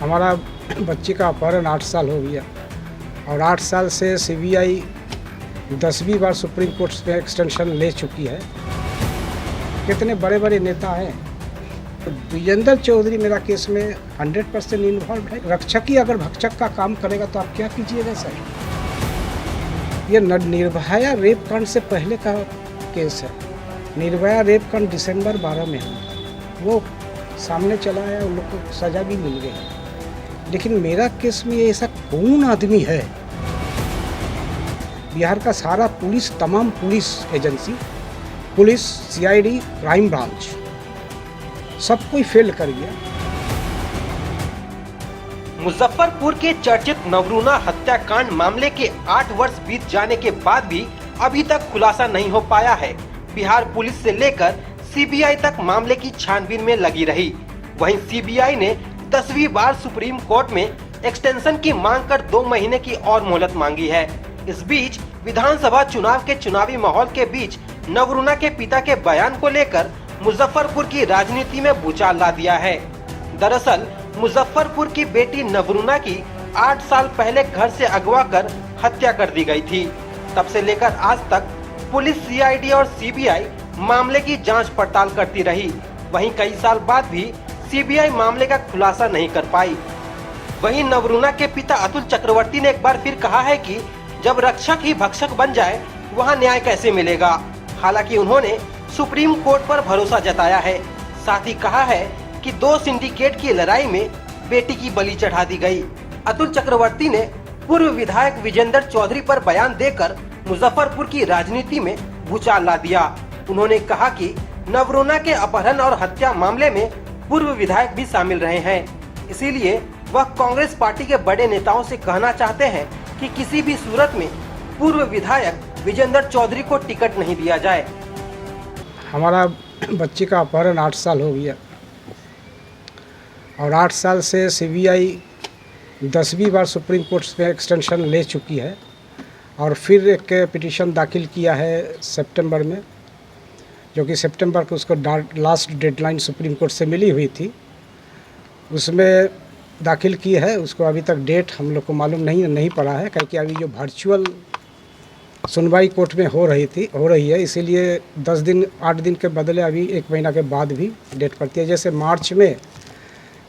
हमारा बच्ची का अपहरण 8 साल हो गया और 8 साल से सीबीआई 10वीं बार सुप्रीम कोर्ट में एक्सटेंशन ले चुकी है। कितने बड़े बड़े नेता हैं। विजेंद्र चौधरी मेरा केस में 100% इन्वॉल्व है। रक्षक ही अगर भक्षक का काम करेगा तो आप क्या कीजिएगा सर। ये निर्भया रेप कांड से पहले का केस है। निर्भया रेप कांड दिसंबर 12 में हुआ, वो सामने चला है, उन लोग को सज़ा भी मिल गई। लेकिन मेरा केस में ऐसा कौन आदमी है। बिहार का सारा पुलिस, तमाम police agency, police, CID, crime branch, सब कोई फेल कर गया। मुजफ्फरपुर के चर्चित नवरूना हत्याकांड मामले के 8 वर्ष बीत जाने के बाद भी अभी तक खुलासा नहीं हो पाया है। बिहार पुलिस से लेकर सीबीआई तक मामले की छानबीन में लगी रही। वहीं सीबीआई ने 10वीं बार सुप्रीम कोर्ट में एक्सटेंशन की मांग कर 2 महीने की और मोहलत मांगी है। इस बीच विधानसभा चुनाव के चुनावी माहौल के बीच नवरूना के पिता के बयान को लेकर मुजफ्फरपुर की राजनीति में भूचाल ला दिया है। दरअसल मुजफ्फरपुर की बेटी नवरूना की 8 साल पहले घर से अगवा कर हत्या कर दी गई थी। तब से लेकर आज तक पुलिस, सीआईडी और सीबीआई मामले की जांच पड़ताल करती रही। वहीं कई साल बाद भी सीबीआई मामले का खुलासा नहीं कर पाई। वहीं नवरूना के पिता अतुल चक्रवर्ती ने एक बार फिर कहा है कि जब रक्षक ही भक्षक बन जाए वहां न्याय कैसे मिलेगा। हालांकि उन्होंने सुप्रीम कोर्ट पर भरोसा जताया है। साथ ही कहा है कि 2 सिंडिकेट की लड़ाई में बेटी की बलि चढ़ा दी गई। अतुल चक्रवर्ती ने पूर्व विधायक विजेंद्र चौधरी पर बयान देकर मुजफ्फरपुर की राजनीति में भूचाल ला दिया। उन्होंने कहा कि नवरूना के अपहरण और हत्या मामले में पूर्व विधायक भी शामिल रहे हैं। इसीलिए वह कांग्रेस पार्टी के बड़े नेताओं से कहना चाहते हैं कि किसी भी सूरत में पूर्व विधायक विजेंद्र चौधरी को टिकट नहीं दिया जाए। हमारा बच्ची का अपहरण 8 साल हो गया और 8 साल से सीबीआई 10वीं बार सुप्रीम कोर्ट में एक्सटेंशन ले चुकी है और फिर एक पिटीशन दाखिल किया है सितंबर में, जो कि सितंबर को उसको लास्ट डेडलाइन सुप्रीम कोर्ट से मिली हुई थी, उसमें दाखिल की है। उसको अभी तक डेट हम लोग को मालूम नहीं पड़ा है, क्योंकि अभी जो वर्चुअल सुनवाई कोर्ट में हो रही है, इसीलिए 10 दिन 8 दिन के बदले अभी 1 महीना के बाद भी डेट पड़ती है। जैसे मार्च में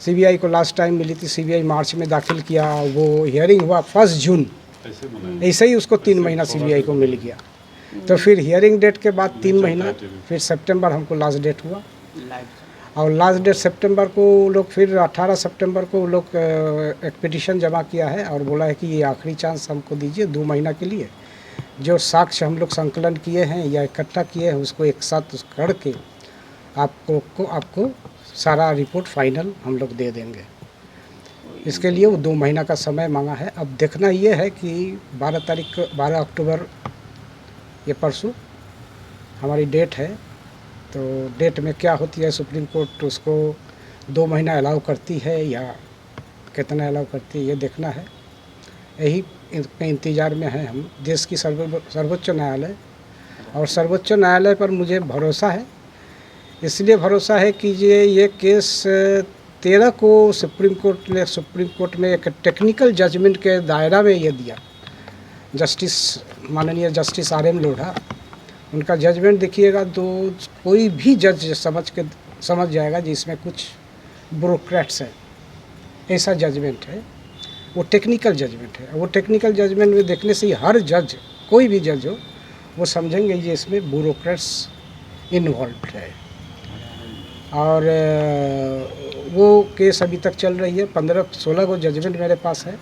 सीबीआई को लास्ट टाइम मिली थी, सीबीआई मार्च में दाखिल किया, वो हियरिंग हुआ 1 जून, ऐसे ही उसको 3 महीना सीबीआई को मिल गया। तो फिर हियरिंग डेट के बाद 3 महीना, फिर सितंबर हमको लास्ट डेट हुआ और लास्ट डेट सितंबर को लोग फिर 18 सितंबर को लोग एक पिटीशन जमा किया है और बोला है कि ये आखिरी चांस हमको दीजिए 2 महीना के लिए। जो साक्ष्य हम लोग संकलन किए हैं या इकट्ठा किए हैं उसको एक साथ करके आपको सारा रिपोर्ट फाइनल हम लोग दे देंगे। इसके लिए वो 2 महीना का समय मांगा है। अब देखना ये है कि 12 अक्टूबर, ये परसों हमारी डेट है, तो डेट में क्या होती है। सुप्रीम कोर्ट उसको 2 महीना अलाउ करती है या कितना अलाउ करती है, ये देखना है। यही इंतज़ार में है हम। देश की सर्वोच्च न्यायालय और सर्वोच्च न्यायालय पर मुझे भरोसा है। इसलिए भरोसा है कि ये केस 13 को सुप्रीम कोर्ट में एक टेक्निकल जजमेंट के दायरा में ये दिया। माननीय जस्टिस RM लोढ़ा, उनका जजमेंट देखिएगा तो कोई भी जज समझ जाएगा जिसमें कुछ ब्यूरोक्रेट्स है, ऐसा जजमेंट है। वो टेक्निकल जजमेंट है। वो टेक्निकल जजमेंट में देखने से ही हर जज, कोई भी जज हो, वो समझेंगे ये इसमें ब्यूरोक्रेट्स इन्वॉल्व है। और वो केस अभी तक चल रही है। 15-16 को जजमेंट मेरे पास है।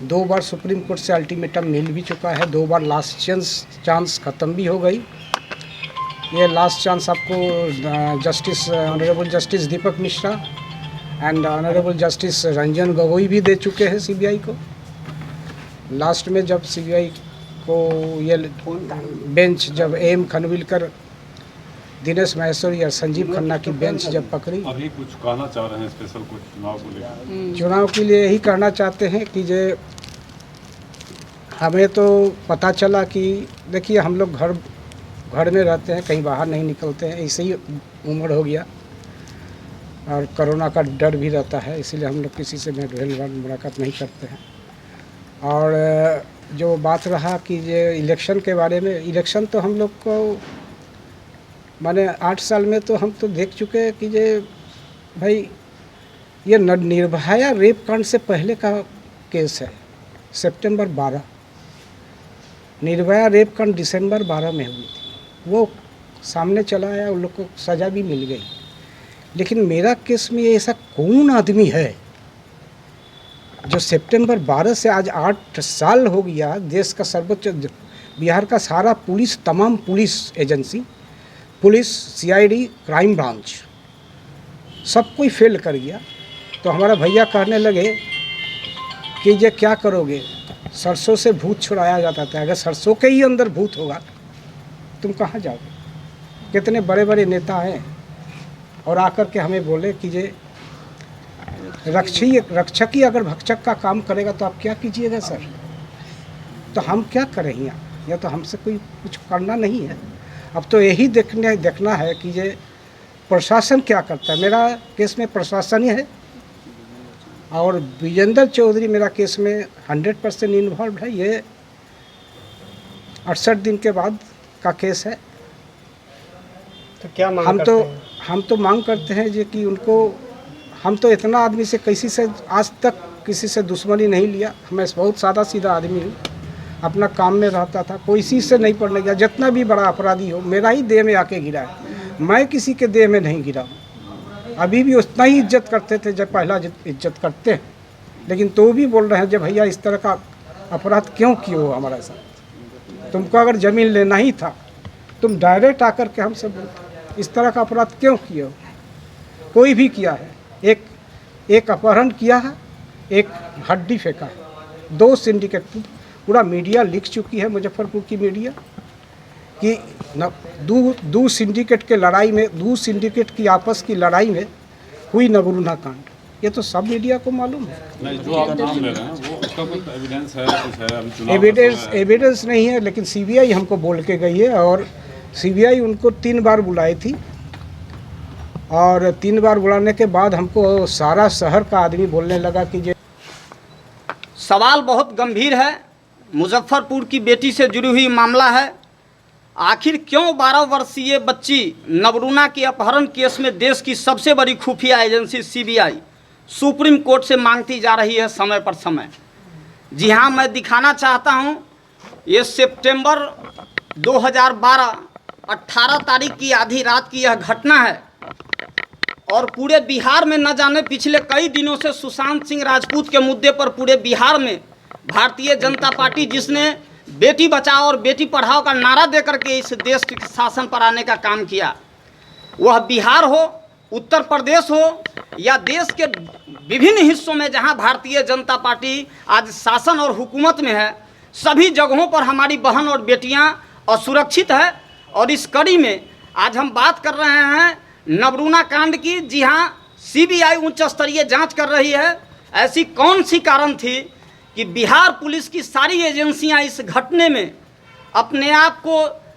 2 बार सुप्रीम कोर्ट से अल्टीमेटम मिल भी चुका है, 2 बार लास्ट चांस ख़त्म भी हो गई। ये लास्ट चांस आपको honourable justice Deepak Mishra and honourable justice Ranjan Gogoi भी दे चुके हैं सीबीआई को। लास्ट में जब सीबीआई को ये बेंच, जब AM खनविलकर, दिनेश माहेश्वरी और संजीव खन्ना की बेंच जब पकड़ी। अभी कुछ कहना चाह रहे हैं स्पेशल कुछ चुनाव को लेकर? चुनाव के लिए यही कहना चाहते हैं कि हमें तो पता चला कि देखिए हम लोग घर में रहते हैं, कहीं बाहर नहीं निकलते हैं, ऐसे ही उम्र हो गया। और कोरोना का डर भी रहता है, इसीलिए हम लोग किसी से मुलाकात नहीं करते हैं। और जो बात रहा कि ये इलेक्शन के बारे में, इलेक्शन तो हम लोग को माने 8 साल में तो हम तो देख चुके हैं कि ये भाई ये निर्भया रेप कांड से पहले का केस है। सितंबर 12, निर्भया रेप कांड दिसंबर 12 में हुई थी, वो सामने चला आया, उन लोग को सज़ा भी मिल गई। लेकिन मेरा केस में ऐसा कौन आदमी है जो सितंबर 12 से आज 8 साल हो गया, देश का सर्वोच्च बिहार का सारा पुलिस, तमाम police agency, police, CID, crime branch, सब कोई फेल कर गया। तो हमारा भैया कहने लगे कि ये क्या करोगे, सरसों से भूत छुड़ाया जाता था, अगर सरसों के ही अंदर भूत होगा तुम कहाँ जाओगे। कितने बड़े बड़े नेता हैं और आकर के हमें बोले कि ये रक्षक ही अगर भक्षक का काम करेगा तो आप क्या कीजिएगा सर। तो हम क्या करें यहाँ, या तो हमसे कोई कुछ करना नहीं है। अब तो यही देखना है कि ये प्रशासन क्या करता है। मेरा केस में प्रशासन ही है और विजेंद्र चौधरी मेरा केस में 100% इन्वॉल्व है। ये 68 दिन के बाद का केस है। तो क्या मांग हम तो मांग करते हैं ये कि उनको, हम तो इतना आदमी से किसी से आज तक किसी से दुश्मनी नहीं लिया। मैं बहुत सादा सीधा आदमी हूँ, अपना काम में रहता था, कोई चीज़ से नहीं पड़ने गया। जितना भी बड़ा अपराधी हो मेरा ही देह में आके गिरा है, मैं किसी के देह में नहीं गिरा हूँ। अभी भी उतना ही इज्जत करते थे जब पहला इज्जत करते हैं, लेकिन तो भी बोल रहे हैं जब भैया इस तरह का अपराध क्यों किए हो हमारे साथ। तुमको अगर ज़मीन लेना ही था तुम डायरेक्ट आकर के हमसे बोलते, इस तरह का अपराध क्यों किए हो। कोई भी किया है, एक अपहरण किया है, एक हड्डी फेंका है, 2 सिंडिकेट, पूरा मीडिया लिख चुकी है, मुजफ्फरपुर की मीडिया, कि दो सिंडिकेट के लड़ाई में, 2 सिंडिकेट की आपस की लड़ाई में हुई नगरुना कांड। ये तो सब मीडिया को मालूम है। नहीं, जो आप नाम ले रहे हैं वो उसका कुछ एविडेंस है, कुछ है? अभी चुनाव एविडेंस नहीं है, लेकिन सीबीआई हमको बोल के गई है और सीबीआई उनको 3 बार बुलाई थी और 3 बार बुलाने के बाद हमको सारा शहर का आदमी बोलने लगा कि ये सवाल बहुत गंभीर है। मुजफ्फरपुर की बेटी से जुड़ी हुई मामला है। आखिर क्यों 12 वर्षीय बच्ची नवरूना के अपहरण केस में देश की सबसे बड़ी खुफिया एजेंसी सीबीआई सुप्रीम कोर्ट से मांगती जा रही है समय पर समय। जी हाँ, मैं दिखाना चाहता हूँ, ये सितंबर 2012 18 तारीख की आधी रात की यह घटना है और पूरे बिहार में न जाने पिछले कई दिनों से सुशांत सिंह राजपूत के मुद्दे पर पूरे बिहार में भारतीय जनता पार्टी, जिसने बेटी बचाओ और बेटी पढ़ाओ का नारा देकर के इस देश के शासन पर आने का काम किया, वह बिहार हो, उत्तर प्रदेश हो या देश के विभिन्न हिस्सों में जहां भारतीय जनता पार्टी आज शासन और हुकूमत में है, सभी जगहों पर हमारी बहन और बेटियां असुरक्षित है। और इस कड़ी में आज हम बात कर रहे हैं नवरूना कांड की। जी हाँ, सीबीआई उच्च स्तरीय जांच कर रही है। ऐसी कौन सी कारण थी कि बिहार पुलिस की सारी एजेंसियां इस घटने में अपने आप को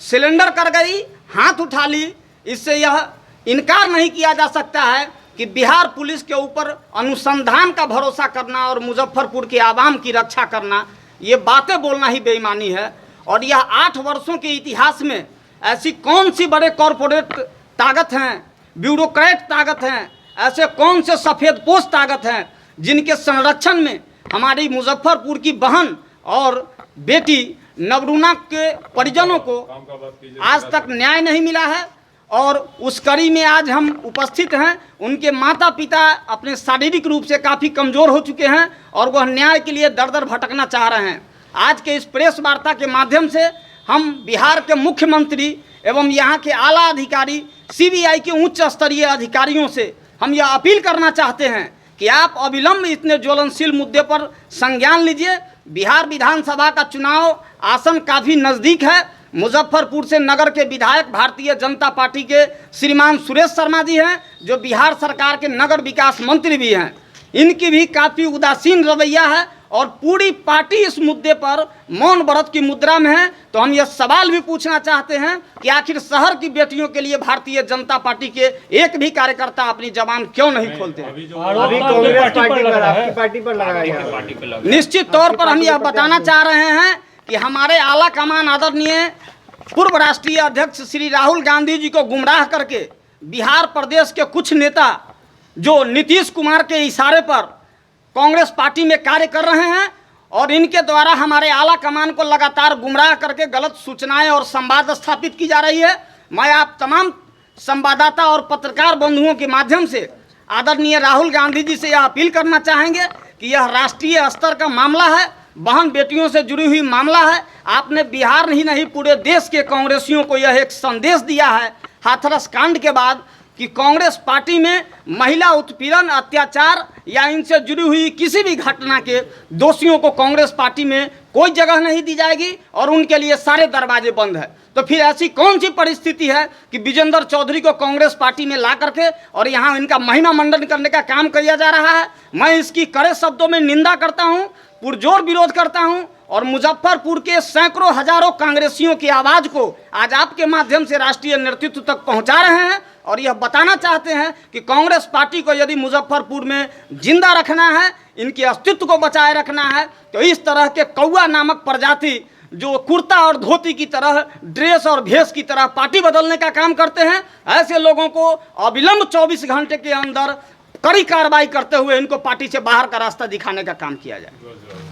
सिलेंडर कर गई, हाथ उठा ली। इससे यह इनकार नहीं किया जा सकता है कि बिहार पुलिस के ऊपर अनुसंधान का भरोसा करना और मुजफ्फरपुर के आवाम की रक्षा करना, ये बातें बोलना ही बेईमानी है। और यह 8 वर्षों के इतिहास में ऐसी कौन सी बड़े कॉरपोरेट ताकत हैं, ब्यूरोक्रेट ताकत हैं, ऐसे कौन से सफ़ेदपोश ताकत हैं जिनके संरक्षण में हमारी मुजफ्फरपुर की बहन और बेटी नवरूना के परिजनों को आज तक न्याय नहीं मिला है। और उस कड़ी में आज हम उपस्थित हैं। उनके माता पिता अपने शारीरिक रूप से काफ़ी कमज़ोर हो चुके हैं और वह न्याय के लिए दर दर भटकना चाह रहे हैं। आज के इस प्रेस वार्ता के माध्यम से हम बिहार के मुख्यमंत्री एवं यहाँ के आला अधिकारी, सीबीआई के उच्च स्तरीय अधिकारियों से हम यह अपील करना चाहते हैं कि आप अविलंब इतने ज्वलनशील मुद्दे पर संज्ञान लीजिए। बिहार विधानसभा का चुनाव आसन काफ़ी नज़दीक है। मुजफ्फरपुर से नगर के विधायक भारतीय जनता पार्टी के श्रीमान सुरेश शर्मा जी हैं, जो बिहार सरकार के नगर विकास मंत्री भी हैं। इनकी भी काफ़ी उदासीन रवैया है और पूरी पार्टी इस मुद्दे पर मौन व्रत की मुद्रा में है। तो हम यह सवाल भी पूछना चाहते हैं कि आखिर शहर की बेटियों के लिए भारतीय जनता पार्टी के एक भी कार्यकर्ता अपनी जबान क्यों नहीं खोलते हैं? अभी जो अभी कांग्रेस पार्टी पर लगा है। निश्चित तौर पर हम यह बताना चाह रहे हैं कि हमारे आला कमान आदरणीय पूर्व राष्ट्रीय अध्यक्ष श्री राहुल गांधी जी को गुमराह करके बिहार प्रदेश के कुछ नेता जो नीतीश कुमार के इशारे पर कांग्रेस पार्टी में कार्य कर रहे हैं और इनके द्वारा हमारे आला कमान को लगातार गुमराह करके गलत सूचनाएं और संवाद स्थापित की जा रही है। मैं आप तमाम संवाददाता और पत्रकार बंधुओं के माध्यम से आदरणीय राहुल गांधी जी से यह अपील करना चाहेंगे कि यह राष्ट्रीय स्तर का मामला है, बहन बेटियों से जुड़ी हुई मामला है। आपने बिहार ही नहीं पूरे देश के कांग्रेसियों को यह एक संदेश दिया है हाथरस कांड के बाद कि कांग्रेस पार्टी में महिला उत्पीड़न, अत्याचार या इनसे जुड़ी हुई किसी भी घटना के दोषियों को कांग्रेस पार्टी में कोई जगह नहीं दी जाएगी और उनके लिए सारे दरवाजे बंद है। तो फिर ऐसी कौन सी परिस्थिति है कि विजेंद्र चौधरी को कांग्रेस पार्टी में ला करके और यहाँ इनका महिमा मंडन करने का काम किया जा रहा है? मैं इसकी कड़े शब्दों में निंदा करता हूँ, पुरजोर विरोध करता हूँ और मुजफ्फरपुर के सैकड़ों हजारों कांग्रेसियों की आवाज़ को आज आपके माध्यम से राष्ट्रीय नेतृत्व तक पहुँचा रहे हैं और यह बताना चाहते हैं कि कांग्रेस पार्टी को यदि मुजफ्फरपुर में जिंदा रखना है, इनके अस्तित्व को बचाए रखना है, तो इस तरह के कौआ नामक प्रजाति जो कुर्ता और धोती की तरह, ड्रेस और भेष की तरह पार्टी बदलने का काम करते हैं, ऐसे लोगों को अविलंब 24 घंटे के अंदर कड़ी कार्रवाई करते हुए इनको पार्टी से बाहर का रास्ता दिखाने का काम किया जाए।